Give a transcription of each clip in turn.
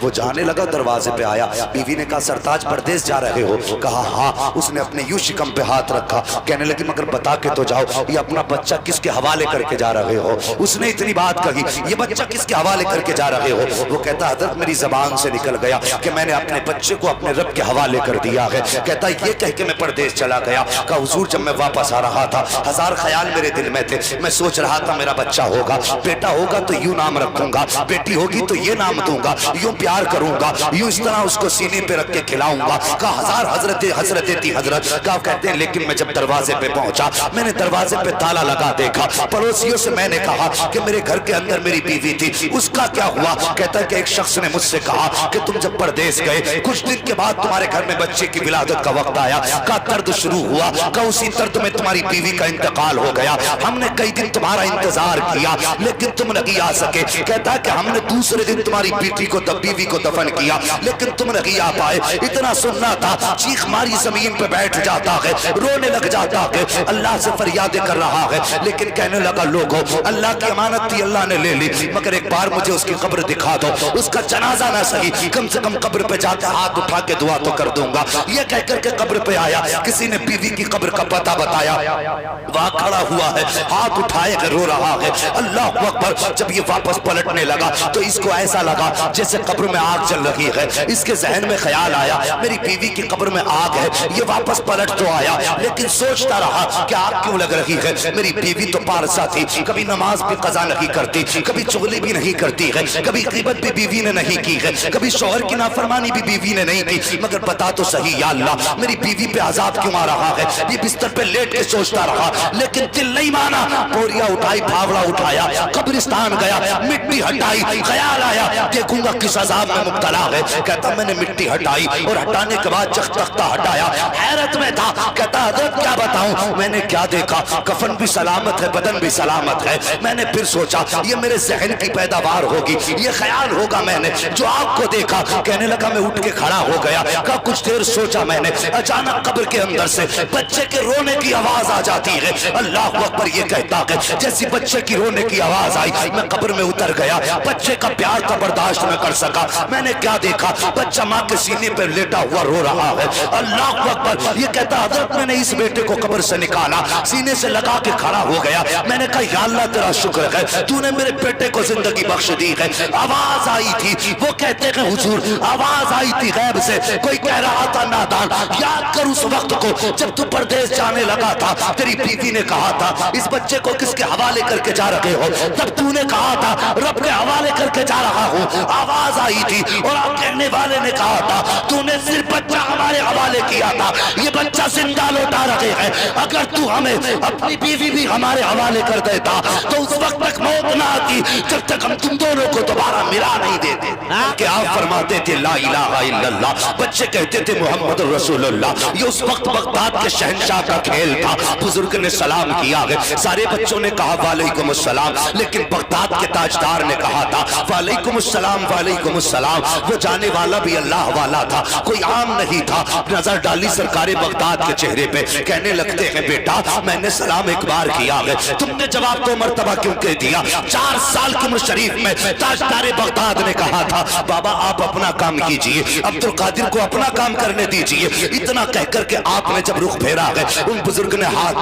وہ جانے لگا، دروازے پہ آیا، بیوی نے کہا سرتاج پردیس جا رہے ہو؟ کہا ہاں۔ اس نے اپنے یوں شکم پہ ہاتھ رکھا، کہنے لگی مگر بتا کے تو جاؤ یہ اپنا بچہ کس کے حوالے کر کے جا رہے ہو؟ اس نے اتنی بات کہی، یہ بچہ کس کے حوالے کر کے جا رہے ہو؟ وہ کہتا حضرت میری زبان سے نکل گیا کہ میں نے اپنے بچے کو اپنے رب کے حوالے کر دیا ہے۔ کہتا یہ کہہ کے میں پردیس چلا گیا۔ کہا حضور جب میں واپس آ رہا تھا ہزار خیال میرے دل میں تھے، میں سوچ رہا تھا میرا بچہ ہوگا، بیٹا ہوگا تو یوں نام رکھوں گا، بیٹی ہوگی تو یہ نام دوں گا، یوں پیار کروں گا، یوں اس طرح اس کو سینے پہ رکھ کے کھلاؤں گا۔ کہا ہزار حضرت تھی حضرت۔ کہا کہتے ہیں لیکن میں جب دروازے پہ پہنچا میں نے دروازے پہ تالا لگا دیکھا، پڑوسیوں سے میں نے کہا کہ میرے گھر کے اندر میری بیوی تھی، اس کا کیا ہوا؟ کہتا ہے کہ ایک شخص نے مجھ سے کہا کہ تم جب پردیس گئے کچھ دن کے بعد تمہارے گھر میں بچے کی ولادت کا وقت آیا، کہا درد شروع ہوا، کہا اسی درد میں تمہاری بیوی کا انتقال ہو گیا، ہم نے کئی دن تمہارا انتظار کیا لیکن تم نہیں آ سکے۔ کہتا ہے کہ ہم نے دوسرے دن تمہاری بیوی کو دفن کیا لیکن تم نہیں آ پائے۔ اتنا سننا تھا، چیخ ماری زمین پہ بیٹھ جاتا ہے، رونے لگ جاتا ہے، اللہ سے فریادیں کر رہا ہے، لیکن کہنے لگا لوگوں اللہ کی امانت تھی اللہ نے لے لی، مگر ایک بار مجھے اس کی قبر دکھا دو، اس کا جنازہ نہ صحیح کم سے کم قبر پہ جا کے ہاتھ اٹھا کے دعا تو کر دوں گا۔ یہ کہہ کر کے قبر پہ آیا، کسی نے بیوی کی قبر کا پتہ بتایا، وہاں کھڑا ہوا ہے، ہاتھ اٹھائے کہ رو رہا ہے، اللہ اکبر۔ جب یہ واپس پلٹنے لگا تو اس کو ایسا لگا جیسے قبر میں آگ جل رہی ہے، اس کے ذہن میں خیال آیا میری بیوی کی قبر میں آگ ہے، یہ واپس پلٹ تو آیا لیکن سوچتا رہا کہ آگ کیوں لگ رہی ہے، میری بیوی تو پارسا تھی، کبھی نماز بھی قضا نہیں کرتی، کبھی چغلی بھی نہیں کرتی ہے، کبھی غیبت بھی بیوی نے نہیں کی ہے، کبھی شوہر کی نافرمانی بھی بیوی نے نہیں کی، مگر بتا تو صحیح یا اللہ میری بیوی پہ عذاب کیوں آ رہا ہے؟ یہ بستر پہ لیٹ کے سوچتا رہا لیکن دل نہیں مانا، بوریا اٹھائی، پھاوڑا اٹھایا، قبرستان گیا، مٹی ہٹائی، خیال آیا دیکھوں گا کس عذاب میں مبتلا ہے۔ کہتا میں نے مٹی ہٹائی اور ہٹانے کے بعد جب تختہ ہٹایا حیرت میں تھا، کہتا حضرت کیا بتاؤں میں نے کیا دیکھا، کفن بھی سلامت ہے بدن بھی سلامت ہے۔ میں نے پھر سوچا یہ میرے ذہن کی پیداوار ہوگی، یہ خیال ہوگا میں نے جو آپ کو دیکھا۔ کہنے لگا میں اٹھ کے کھڑا ہو گیا، کہا کچھ دیر سوچا میں نے، اچانک قبر کے اندر سے بچے کے رونے کی آواز آ جاتی ہے، اللہ اکبر۔ یہ کہتا کہ جیسی بچے کی رونے کی آواز آئی میں قبر میں اتر گیا، بچے کا پیار کا برداشت نہ کر سکا۔ میں نے کیا دیکھا، بچہ ماں کے سینے پر لیٹا ہوا رو رہا ہے، اللہ اکبر۔ یہ کہتا حضرت میں نے اس بیٹے کو قبر سے نکالا، سینے سے لگا کے کھڑا ہو گیا، میں نے کہا یا اللہ تیرا شکر ہے تو نے میرے بیٹے کو زندگی بخش دی ہے۔ آواز آئی تھی، وہ کہتے ہیں حضور آواز آئی تھی غیب سے، کوئی کہہ رہا تھا نادان یاد کر اس وقت کو جب تو پردیس جانے لگا تھا، تیری بیوی نے کہا تھا اس بچے کو کس کے حوالے کر کے جا رہے ہو، تب تو نے کہا تھا رب کے حوالے کر کے جا رہا ہوں۔ آواز آئی تھی اور آپ کہنے والے نے کہا تھا تو نے صرف بچہ ہمارے حوالے کیا تھا، یہ بچہ زندہ لوٹا رہے ہیں، اگر تو ہمیں اپنی بیوی بھی ہمارے حوالے کر دیتا تو اس وقت تک موت نہ آتی جب تک ہم تم دونوں کو دوبارہ ملا نہیں دیتے۔ کہ آپ فرماتے تھے لا الہ الا اللہ، بچے کہتے تھے محمد رسول اللہ۔ یہ اس وقت بغداد کے شہنشاہ کا کھیل تھا، بزرگ نے سلام کیا ہے، سارے بچوں نے کہا وعلیکم السلام، لیکن بغداد کے تاجدار نے کہا تھا وعلیکم السلام وعلیکم السلام۔ وہ جانے والا بھی اللہ والا تھا، کوئی عام نہیں تھا۔ نظر ڈالی سرکار بغداد کے چہرے پہ، کہنے لگتے ہیں بیٹا میں نے سلام ایک بار کیا ہے، تم نے جواب دو مرتبہ کیوں کہہ دیا؟ 4 سال کی عمر شریف میں تاجدار بغداد نے کہا تھا بابا آپ اپنا کام کیجئے، عبد القادر کو اپنا کام کرنے دیجئے۔ اتنا کہہ کر کے آپ نے جب رخ پھیرا ہے، ان بزرگ نے ہاتھ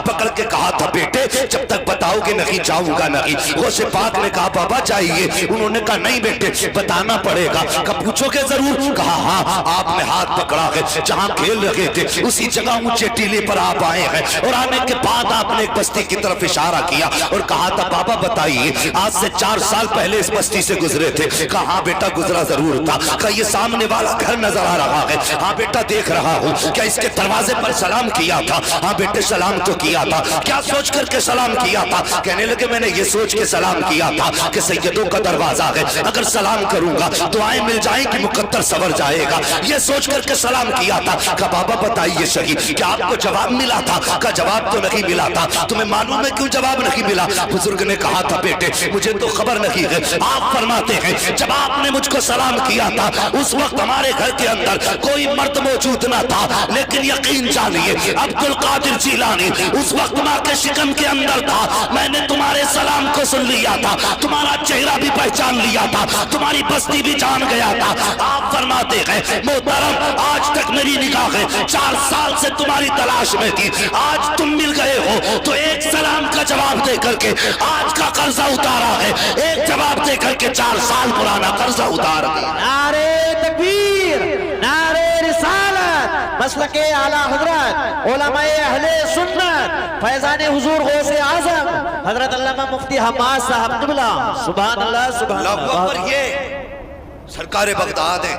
پکڑ کے کہا تھا بیٹے جب تک بتاؤ گے نہیں جاؤں گا نہیں۔ غوث پاک نے کہا بابا چاہیے، انہوں نے کہا نہیں بیٹے بتانا پڑے گا۔ کہا پوچھو گے ضرور؟ کہا ہاں۔ آپ نے ہاتھ پکڑا ہے، جہاں کھیل رہے تھے اسی جگہ اونچے ٹیلے پر آپ آئے ہیں، اور آنے کے بعد آپ نے ایک بستی کی طرف اشارہ کیا اور کہا تھا بابا بتائیے آج سے 4 سال پہلے اس بستی سے گزرے تھے؟ کہا ہاں بیٹا گزرا ضرور تھا۔ کہا یہ سامنے والا گھر نظر آ رہا ہے؟ ہاں بیٹا دیکھ رہا ہوں۔ کیا اس کے دروازے پر سلام کیا تھا؟ ہاں بیٹے سلام تو کیا تھا۔ کیا سوچ کر کے سلام کیا تھا؟ کہنے لگے میں نے یہ سوچ کے سلام کیا تھا کہ سیدوں کا دروازہ ہے، اگر سلام کروں گا دعائیں مل جائیں کہ مقدر سنور جائے گا، یہ سوچ کر کے سلام کیا تھا۔ کہا بابا بتائیے صحیح کیا آپ کو جواب ملا تھا؟ کہا جواب تو نہیں ملا تھا۔ تمہیں معلوم ہے کیوں جواب نہیں ملا؟ بزرگ نے کہا تھا بیٹے مجھے تو خبر نہیں ہے۔ آپ فرماتے ہیں جب آپ نے مجھ کو سلام کیا تھا اس وقت ہمارے گھر کے اندر کوئی مرد موجود نہ تھا، لیکن یقین جانیے عبد القادر جیلانی اس وقت ماں کے شکم کے اندر تھا۔ میں نے تمہارے سلام کو سن لیا تھا، تمہارا چہرہ بھی پہچان لیا تھا، تمہاری پستی بھی جان گیا تھا. آپ فرماتے ہیں محترم آج تک میری نگاہیں 4 سال سے تمہاری تلاش میں تھی, آج تم مل گئے ہو تو ایک سلام کا جواب دے کر کے آج کا قرضہ اتارا ہے, ایک جواب دے کر کے 4 سال پرانا قرضہ اتار دیا. نعرے تکبیر, نعرے رسالت, مسلک اعلیٰ حضرت علماء اہل سنت فیضان حضور غوث اعظم حضرت علامہ مفتی حماد صاحب قبلہ. سبحان اللہ سبحان اللہ اللہ. اکبر. یہ سرکار بغداد ہے.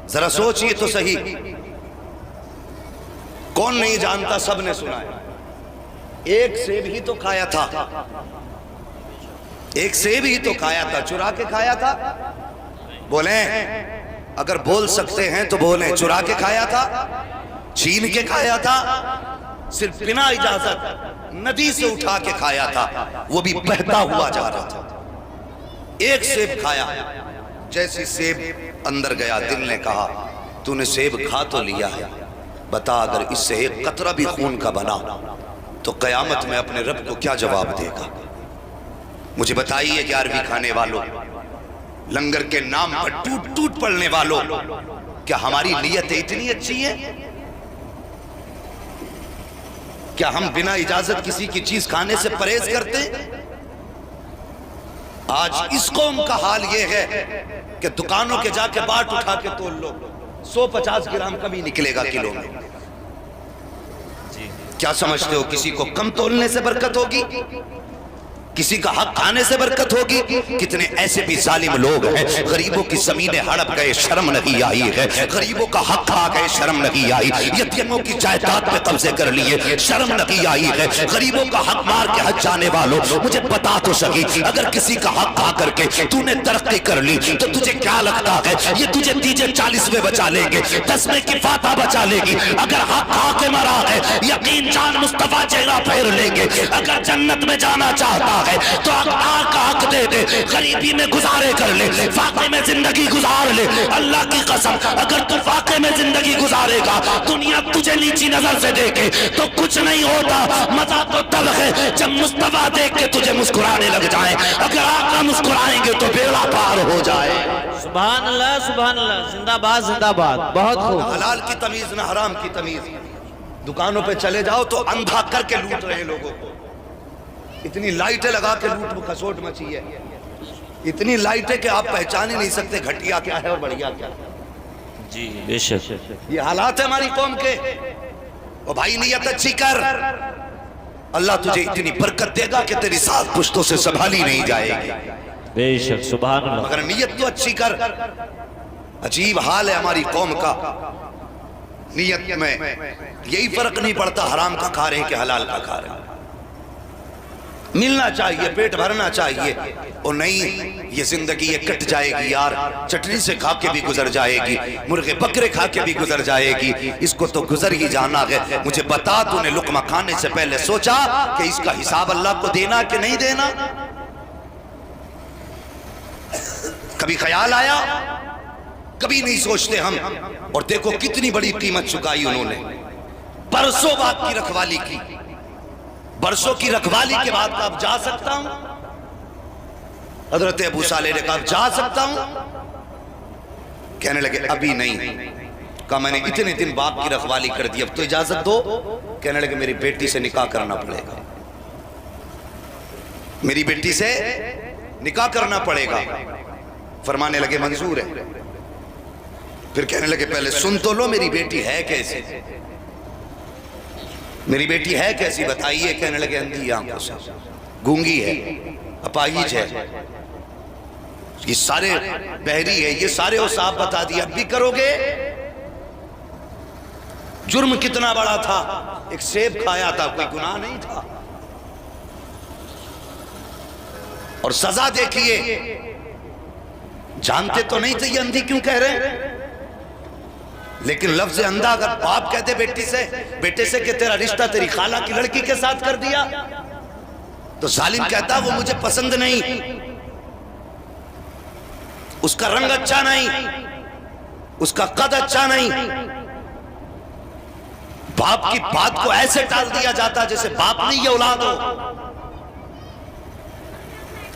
ذرا سوچئے تو صحیح, کون نہیں جانتا, سب نے سنا ہے. ایک سیب ہی تو کھایا تھا, ایک سیب ہی تو کھایا تھا, چرا کے کھایا تھا. بولیں, اگر بول سکتے ہیں تو بولیں, چرا کے کھایا تھا, چھین کے کھایا تھا, صرف بنا اجازت ندی سے اٹھا کے کھایا تھا, وہ بھی بہتا ہوا جا رہا تھا. ایک سیب کھایا, جیسی سیب اندر گیا دل نے کہا تو نے سیب کھا تو لیا ہے, بتا اگر اس سے ایک قطرہ بھی خون کا بنا تو قیامت میں اپنے رب کو کیا جواب دے گا. مجھے بتائیے 11ویں کھانے والوں, لنگر کے نام پر ٹوٹ ٹوٹ پڑھنے والوں, کیا ہماری نیتیں اتنی اچھی ہیں؟ کیا ہم بنا اجازت کسی کی چیز کھانے سے پرہیز کرتے ہیں؟ آج اس قوم کا حال یہ ہے کہ دکانوں کے جا کے باٹ اٹھا کے تول لو, 150 گرام کمی نکلے گا کلو میں. کیا سمجھتے ہو کسی کو کم تولنے سے برکت ہوگی؟ کسی کا حق کھانے سے برکت ہوگی؟ کتنے ایسے بھی ظالم لوگ ہیں, غریبوں کی زمینیں ہڑپ گئے شرم نہیں آئی ہے, غریبوں کا حق کھا گئے شرم نہیں آئی, یتیموں کی جائیداد پہ قبضے کر لیے شرم نہیں آئی ہے, غریبوں کا حق مار کے حج جانے والوں مجھے بتا تو سکی, اگر کسی کا حق کھا کر کے تو نے ترقی کر لی تو تجھے کیا لگتا ہے یہ تجھے تیجے 40ویں بچا لیں گے, 10ویں کی فاتحہ بچا لے گی؟ اگر حق کھا کے مرا ہے یقین جان مصطفیٰ چہرہ پھیر لیں گے. اگر جنت میں جانا چاہتا تو اقدار کا حق دے دے, غریبی میں گزارے کر لے, فاقے میں زندگی گزار لے. اللہ کی قسم اگر تو فاقے میں زندگی گزارے گا, دنیا تجھے نیچی نظر سے دیکھے تو کچھ نہیں ہوتا. مزہ تو تب ہے جب مصطفیٰ دیکھ کے تجھے مسکرانے لگ جائیں, اگر آقا مسکرائیں گے تو بیڑا پار ہو جائے. سبحان اللہ سبحان اللہ, زندہ باد زندہ باد. بہت خوب. حلال کی تمیز نہ حرام کی تمیز. دکانوں پہ چلے جاؤ تو اندھا کر کے لوٹ رہے لوگوں کو, اتنی لائٹیں لگا کے لوٹ کھسوٹ مچی ہے, اتنی لائٹیں کہ آپ پہچان ہی نہیں سکتے گھٹیا کیا ہے اور بڑھیا کیا ہے. جی بے شک. یہ حالات ہے ہماری قوم کے. اور بھائی نیت اچھی کر, اللہ تجھے اتنی برکت دے گا کہ تیری 7 پشتوں سے سنبھالی نہیں جائے گی. بے شک سبحان اللہ. مگر نیت تو اچھی کر. عجیب حال ہے ہماری قوم کا, نیت میں یہی فرق نہیں پڑتا حرام کا کھا رہے ہیں کہ حلال کا کھا رہے ہیں. ملنا چاہیے, پیٹ بھرنا چاہیے, اور نہیں یہ زندگی یہ کٹ جائے گی یار, چٹنی سے کھا کے بھی گزر جائے گی, مرغے بکرے کھا کے بھی گزر جائے گی, اس کو تو گزر ہی جانا ہے. مجھے بتا تو نے لقمہ کھانے سے پہلے سوچا کہ اس کا حساب اللہ کو دینا کہ نہیں دینا؟ کبھی خیال آیا؟ کبھی نہیں سوچتے ہم. اور دیکھو کتنی بڑی قیمت چکائی انہوں نے, برسوں بعد کی رکھوالی کی, برسوں کی رکھوالی کے بعد اب جا سکتا ہوں؟ حضرت ابو صالح نے کہا جا سکتا ہوں. کہنے لگے ابھی نہیں. کہا میں نے اتنے دن باپ کی رکھوالی کر دی, اب تو اجازت دو. کہنے لگے میری بیٹی سے نکاح کرنا پڑے گا, میری بیٹی سے نکاح کرنا پڑے گا. فرمانے لگے منظور ہے. پھر کہنے لگے پہلے سن تو لو میری بیٹی ہے کیسی, میری بیٹی ہے کیسی بتائیے. کہنے لگے اندھی آنکھوں سے, گونگی ہے, اپاہج ہے, یہ سارے بہری ہے, یہ سارے اوصاف بتا دیا. اب بھی کرو گے؟ جرم کتنا بڑا تھا, ایک سیب کھایا تھا, کوئی گناہ نہیں تھا. اور سزا دیکھیے, جانتے تو نہیں تھے یہ اندھی کیوں کہہ رہے ہیں, لیکن لفظ اندھا اگر باپ کہتے بیٹے سے کہ تیرا رشتہ تیری خالہ کی لڑکی کے ساتھ کر دیا, تو ظالم کہتا وہ مجھے پسند نہیں, اس کا رنگ اچھا نہیں, اس کا قد اچھا نہیں. باپ کی بات کو ایسے ٹال دیا جاتا جیسے باپ نہیں یہ اولاد ہو.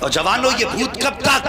اور جوانوں یہ بھوت کب تک,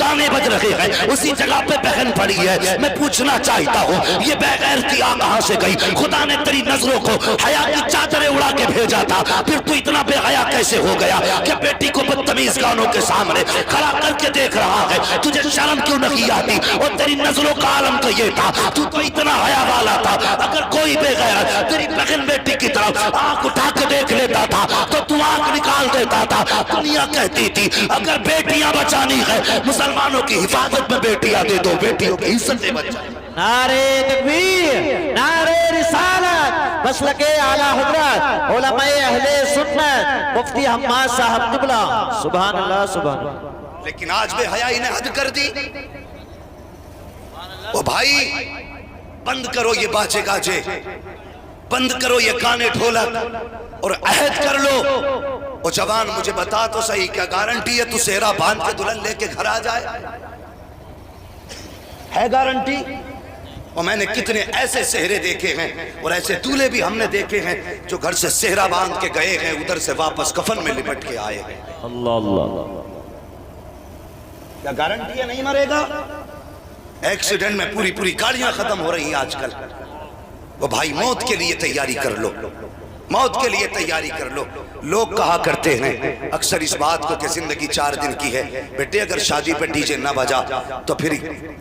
گانے بج رہے ہیں، اسی جگہ پہ بہن پڑی ہے. میں پوچھنا چاہتا ہوں یہ بے غیرتی آ کہاں سے گئی؟ خدا نے تیری نظروں کو حیا کی چادریں اڑا کے بھیجا تھا، پھر تو اتنا بے حیا کیسے ہو گیا کہ بیٹی کو بدتمیز گانوں کے سامنے کھڑا کر کے دیکھ رہا ہے؟ تجھے شرم کیوں نہیں آتی؟ اور تیری نظروں کا عالم تو یہ تھا، تو اتنا حیا والا تھا. اگر کوئی بے غیرت تیری بہن بیٹی کی طرف آنکھ اٹھا کے دیکھ لیتا تھا تو تو آنکھ نکال دیتا تھا. دنیا کہتی تھی اگر بیٹیاں بچانی ہے مسلمانوں کی حفاظت میں بیٹیاں دے دو، بیٹیوں کی عزت بچا. نعرے تکبیر، نعرے رسالت، مسلک اعلیٰ حضرت علماء اہل سنت مفتی حماد صاحب قبلہ. سبحان اللہ سبحان اللہ. لیکن آج بے حیائی نے حد کر دی. او بھائی بند کرو یہ باجے گاجے، بند کرو یہ گانے ڈھولک اور عہد کر لو. او جوان مجھے بتا تو صحیح، کیا گارنٹی ہے تو سہرا باندھ کے دلہن لے کے گھر آ جائے؟ ہے گارنٹی؟ اور میں نے کتنے ایسے سہرے دیکھے ہیں اور ایسے دولے بھی ہم نے دیکھے ہیں جو گھر سے سہرا باندھ کے گئے ہیں، ادھر سے واپس کفن میں لپٹ کے آئے ہیں. اللہ اللہ. کیا گارنٹی ہے نہیں مرے گا؟ ایکسیڈنٹ میں پوری گاڑیاں ختم ہو رہی ہیں آج کل. وہ بھائی موت کے لیے تیاری کر لو، موت کے لیے تیاری کر لو. لوگ کہا کرتے ہیں اکثر اس بات کو کہ زندگی 4 دن کی ہے، بیٹے اگر شادی پہ ڈی جے نہ بجا تو پھر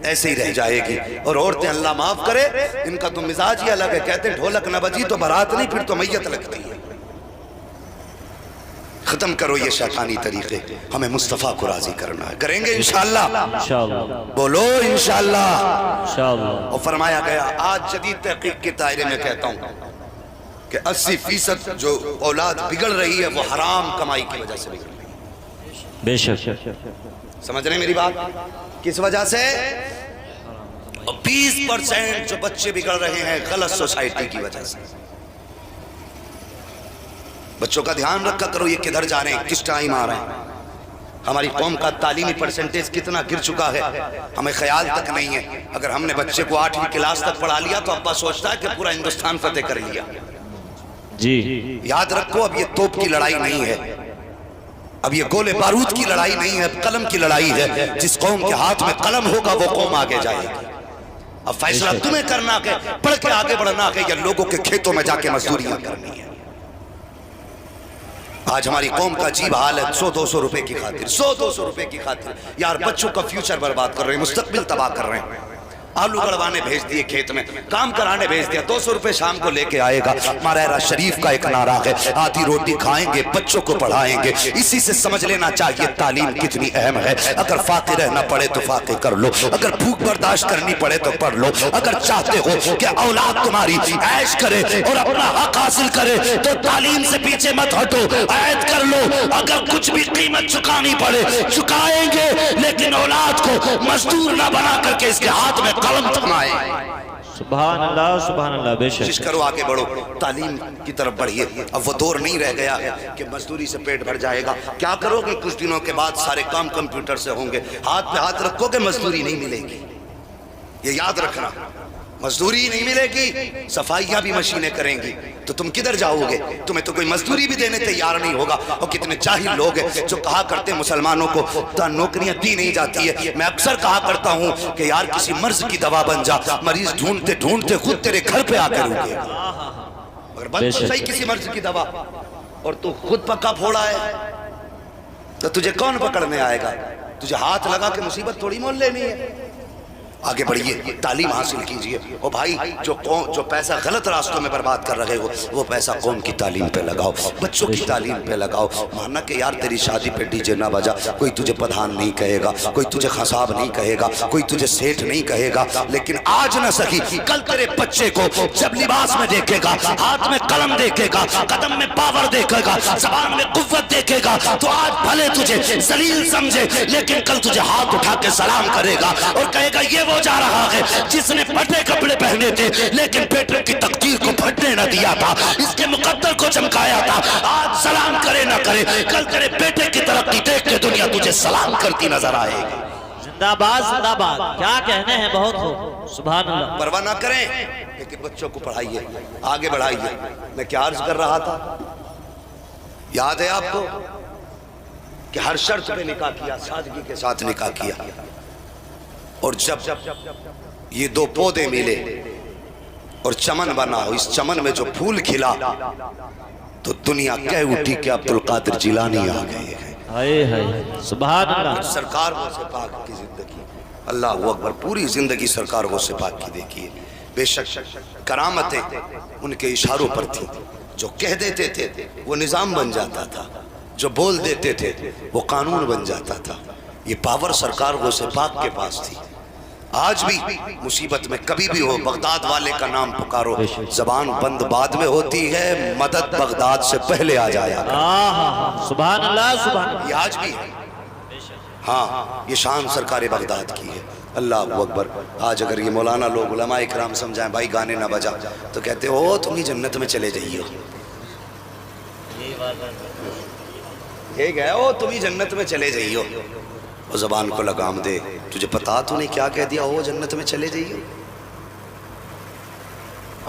ایسے ہی رہ جائے گی. اور عورتیں اللہ معاف کرے ان کا تو مزاج ہی الگ ہے، کہتے ہیں ڈھولک نہ بجی تو بارات نہیں، پھر تو میت لگتی ہے. ختم کرو یہ شیطانی طریقے، ہمیں مصطفیٰ کو راضی کرنا ہے. کریں گے انشاءاللہ؟ انشاءاللہ. بولو انشاءاللہ. انشاءاللہ. اور فرمایا گیا آج جدید تحقیق کے دائرے میں کہتا ہوں کہ 80% جو اولاد بگڑ رہی ہے وہ حرام کمائی کی وجہ سے بگڑ رہی ہے. بے شک. سمجھ رہے ہیں میری بات؟ کس وجہ سے؟ 20% جو بچے بگڑ رہے ہیں غلط سوسائٹی کی وجہ سے. بچوں کا دھیان رکھا کرو یہ کدھر جا رہے ہیں، کس ٹائم آ رہے ہیں. ہماری قوم کا تعلیمی پرسنٹیج کتنا گر چکا ہے ہمیں خیال تک نہیں ہے. اگر ہم نے بچے کو 8ویں کلاس تک پڑھا لیا تو ابا سوچتا ہے کہ پورا ہندوستان فتح کر لیا. جی یاد رکھو اب یہ توپ کی لڑائی نہیں ہے، اب یہ گولے بارود کی لڑائی نہیں ہے، اب قلم کی لڑائی ہے. جس قوم کے ہاتھ میں قلم ہوگا وہ قوم آگے جائے گی. اب فیصلہ تمہیں کرنا کہ پڑھ کے آگے بڑھنا ہے یا لوگوں کے کھیتوں میں جا کے مزدوریاں کرنی ہے. آج ہماری قوم کا عجیب حال ہے، 100-200 روپے کی خاطر، 100-200 روپے کی خاطر یار بچوں کا فیوچر برباد کر رہے ہیں، مستقبل تباہ کر رہے ہیں. آلو گڑوانے بھیج دیے کھیت میں، کام کرانے بھیج دیا، 200 روپے شام کو لے کے آئے گا. مارہرہ شریف کا ایک نعرہ ہے آدھی روٹی کھائیں گے بچوں کو پڑھائیں گے. اسی سے سمجھ لینا چاہیے تعلیم کتنی اہم ہے. اگر فاقے رہنا پڑے تو فاقے کر لو، اگر بھوک برداشت کرنی پڑے تو پڑھ لو. اگر چاہتے ہو کہ اولاد تمہاری عیش کرے اور اپنا حق حاصل کرے تو تعلیم سے پیچھے مت ہٹو، عہد کر لو اگر کچھ بھی قیمت چکانی پڑے چکائیں گے، لیکن اولاد کو مزدور نہ بنا کر کے اس کے ہاتھ میں قلم تھمائے. سبحان اللہ سبحان اللہ. بے شک. کوشش کرو آگے بڑھو، تعلیم کی طرف بڑھیے. اب وہ دور نہیں رہ گیا ہے کہ مزدوری سے پیٹ بھر جائے گا. کیا کرو گے؟ کچھ دنوں کے بعد سارے کام کمپیوٹر سے ہوں گے. ہاتھ پہ ہاتھ رکھو گے مزدوری نہیں ملے گی. یہ یاد رکھنا، مزدوری نہیں ملے گی، صفائیاں بھی مشینیں کریں گی تو تم کدھر جاؤ گے؟ تمہیں تو کوئی مزدوری بھی دینے تیار نہیں ہوگا. اور کتنے جاہل لوگ ہیں جو کہا کرتے ہیں مسلمانوں کو نوکریاں دی نہیں جاتی ہے. میں اکثر کہا کرتا ہوں کہ یار کسی مرض کی دوا بن جا، مریض ڈھونڈتے ڈھونڈتے خود تیرے گھر پہ آ کر رکے. اگر بن تو صحیح کسی مرض کی دوا اور تو خود پکا پھوڑا ہے تو تجھے کون پکڑنے آئے گا؟ تجھے ہاتھ لگا کے مصیبت تھوڑی مول لینی ہے. آگے بڑھیے، تعلیم حاصل کیجئے. اور بھائی جو پیسہ غلط راستوں میں برباد کر رہے ہو وہ پیسہ قوم کی تعلیم پہ لگاؤ، بچوں کی تعلیم پہ لگاؤ. ماننا کہ یار تیری شادی پہ ڈی جے نہ بجا، کوئی تجھے پدھان نہیں کہے گا، کوئی تجھے خصاب نہیں کہے گا، کوئی تجھے سیٹھ نہیں کہے گا. لیکن آج نہ سکی کل تیرے بچے کو جب لباس میں دیکھے گا، ہاتھ میں قلم دیکھے گا، قدم میں پاور دیکھے گا، زبان میں قوت دیکھے گا تو آج بھلے تجھے ذلیل سمجھے لیکن کل تجھے ہاتھ اٹھا کے سلام کرے گا اور کہے گا یہ وہ جا رہا ہے جس نے پھٹے کپڑے پہنے تھے لیکن بیٹے کی تقدیر کو پھٹنے نہ دیا تھا، اس کے مقدر کو چمکایا تھا. آج سلام کرے نہ کرے کل تیرے بیٹے کی ترقی دیکھ کے دنیا تجھے سلام کرتی نظر آئے گی. زندہ باد زندہ باد. کیا کہنے ہیں، بہت ہو. سبحان اللہ. پرواہ نہ کریں لیکن بچوں کو پڑھائیے، آگے بڑھائیے. میں کیا عرض کر رہا تھا یاد ہے آپ کو؟ کہ ہر شرط پہ نکاح کیا، سادگی کے ساتھ نکاح کیا. اور جب یہ دو پودے ملے اور چمن بنا، اس چمن میں جو پھول کھلا تو دنیا کہہ اٹھی کہ عبدالقادر جیلانی آ گئے ہیں. ہائے ہائے سبحان اللہ. سرکار غوث پاک کی زندگی، اللہ اکبر، پوری زندگی سرکار غوث پاک کی دیکھیے. بے شک کرامتیں ان کے اشاروں پر تھیں. جو کہہ دیتے تھے وہ نظام بن جاتا تھا، جو بول دیتے تھے وہ قانون بن جاتا تھا. یہ پاور سرکار غوث پاک کے پاس تھی. آج بھی مصیبت میں کبھی بھی ہو بغداد والے کا نام پکارو، زبان بند بعد میں ہوتی ہے، مدد بغداد سے پہلے آ جایا. سبحان اللہ سبحان اللہ. یہ آج بھی ہے. ہاں یہ شان سرکار بغداد کی ہے. اللہ اکبر. آج اگر یہ مولانا لوگ علماء اکرام سمجھائیں بھائی گانے نہ بجا تو کہتے ہو تم ہی جنت میں چلے جائیے. یہ گئے ہو تم ہی جنت میں چلے جائیے. وہ زبان کو لگام دے، تجھے پتا تو نے کیا کہہ دیا ہو جنت میں چلے جائیے.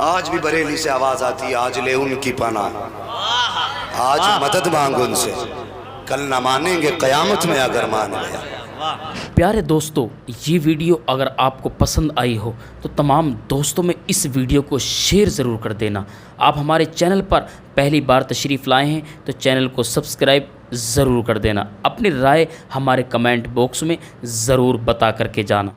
آج بھی بریلی سے آواز آتی ہے، آج لے ان کی پناہ، آج مدد مانگ ان سے، کل نہ مانیں گے قیامت میں اگر مان گیا. پیارے دوستو، یہ ویڈیو اگر آپ کو پسند آئی ہو تو تمام دوستوں میں اس ویڈیو کو شیئر ضرور کر دینا. آپ ہمارے چینل پر پہلی بار تشریف لائے ہیں تو چینل کو سبسکرائب ضرور کر دینا. اپنی رائے ہمارے کمنٹ باکس میں ضرور بتا کر کے جانا.